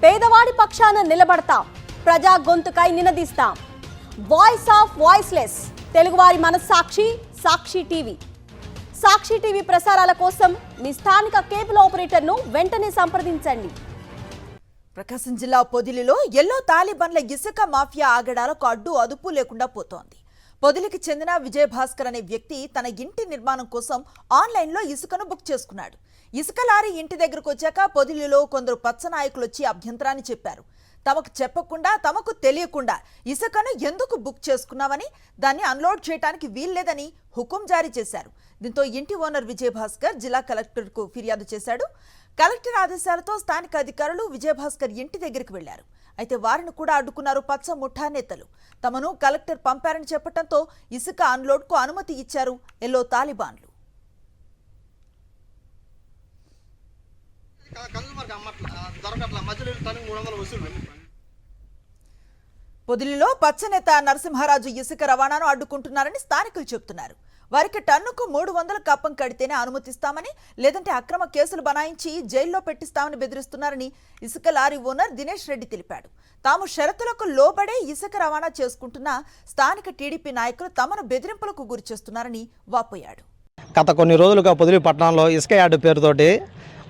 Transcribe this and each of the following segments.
పేదవాడి పక్షాన నిలబడతాం, ప్రజా గొంతుకై నినదిస్తాం. వాయిస్ ఆఫ్ వాయిస్లెస్, తెలుగువారి మనస్సాక్షి సాక్షి టీవీ. సాక్షి టీవీ ప్రసారాల కోసం మీ స్థానిక కేబుల్ ఆపరేటర్ను వెంటనే సంప్రదించండి. ప్రకాశం జిల్లా పొదిలిలో ఎల్లో తాలిబాన్ల ఇసుక మాఫియా ఆగడాలకు అడ్డు అదుపు లేకుండా పోతోంది. పొదిలికి చెందిన విజయభాస్కర్ అనే వ్యక్తి తన ఇంటి నిర్మాణం కోసం ఆన్లైన్లో ఇసుకను బుక్ చేసుకున్నాడు. ఇసుక లారీ ఇంటి దగ్గరకు వచ్చాక పొదిలిలో కొందరు పచ్చ నాయకులు వచ్చి అభ్యంతరాన్ని చెప్పారు. తమకు చెప్పకుండా, తమకు తెలియకుండా ఇసుకను ఎందుకు బుక్ చేసుకున్నావని, దాన్ని అన్లోడ్ చేయడానికి వీల్లేదని హుకుం జారీ చేశారు. దీంతో ఇంటి ఓనర్ విజయభాస్కర్ జిల్లా కలెక్టర్కు ఫిర్యాదు చేశాడు. కలెక్టర్ ఆదేశాలతో స్థానిక అధికారులు విజయభాస్కర్ ఇంటి దగ్గరికి వెళ్లారు. అయితే వారిని కూడా అడ్డుకున్నారు పచ్చ ముఠా నేతలు. తమను కలెక్టర్ పంపారని చెప్పడంతో ఇసుక అన్లోడ్కు అనుమతి ఇచ్చారు ఎల్లో తాలిబాన్లు. పొదిలిలో పచ్చనేత నరసింహారాజు ఇసుక రవాణాను అడ్డుకుంటున్నారని స్థానికులు చెబుతున్నారు. వారికి టన్నుకు 300 కప్పం కడితేనే అనుమతిస్తామని, లేదంటే అక్రమ కేసులు బనాయించి జైల్లో పెట్టిస్తామని బెదిరిస్తున్నారని ఇసుక లారీ ఓనర్ దినేష్ రెడ్డి తెలిపాడు. తాము షరతులకు లోబడే ఇసుక రవాణా చేసుకుంటున్న స్థానిక టీడీపీ నాయకులు తమను బెదిరింపులకు గురి చేస్తున్నారని వాపోయాడు. గత కొన్ని రోజులుగా పొదిలి పట్టణంలో ఇసుక యార్డు పేరుతోటి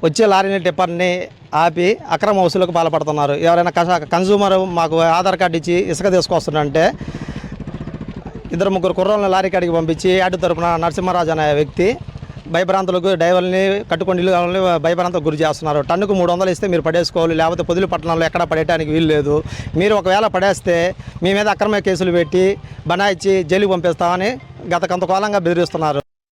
వచ్చే లారీని టిప్పర్ని ఆపి అక్రమ వసూలుకు పాల్పడుతున్నారు. ఎవరైనా కన్సూమర్ మాకు ఆధార్ కార్డు ఇచ్చి ఇసుక తీసుకొస్తున్నారంటే 2-3 కుర్రోళ్ళని లారీ కాడికి పంపించి యార్డు తరపున నరసింహరాజు అనే వ్యక్తి భయభ్రాంతులకు డ్రైవర్ని కట్టుకొని భయభ్రాంతులకు గురి చేస్తున్నారు. టన్నుకు 300 ఇస్తే మీరు పడేసుకోవాలి, లేకపోతే పొదిలి పట్టణంలో ఎక్కడ పడేయడానికి వీలు లేదు. మీరు ఒకవేళ పడేస్తే మీ మీద అక్రమ కేసులు పెట్టి బనాయించి జైలుకి పంపిస్తామని గత కొంతకాలంగా బెదిరిస్తున్నారు.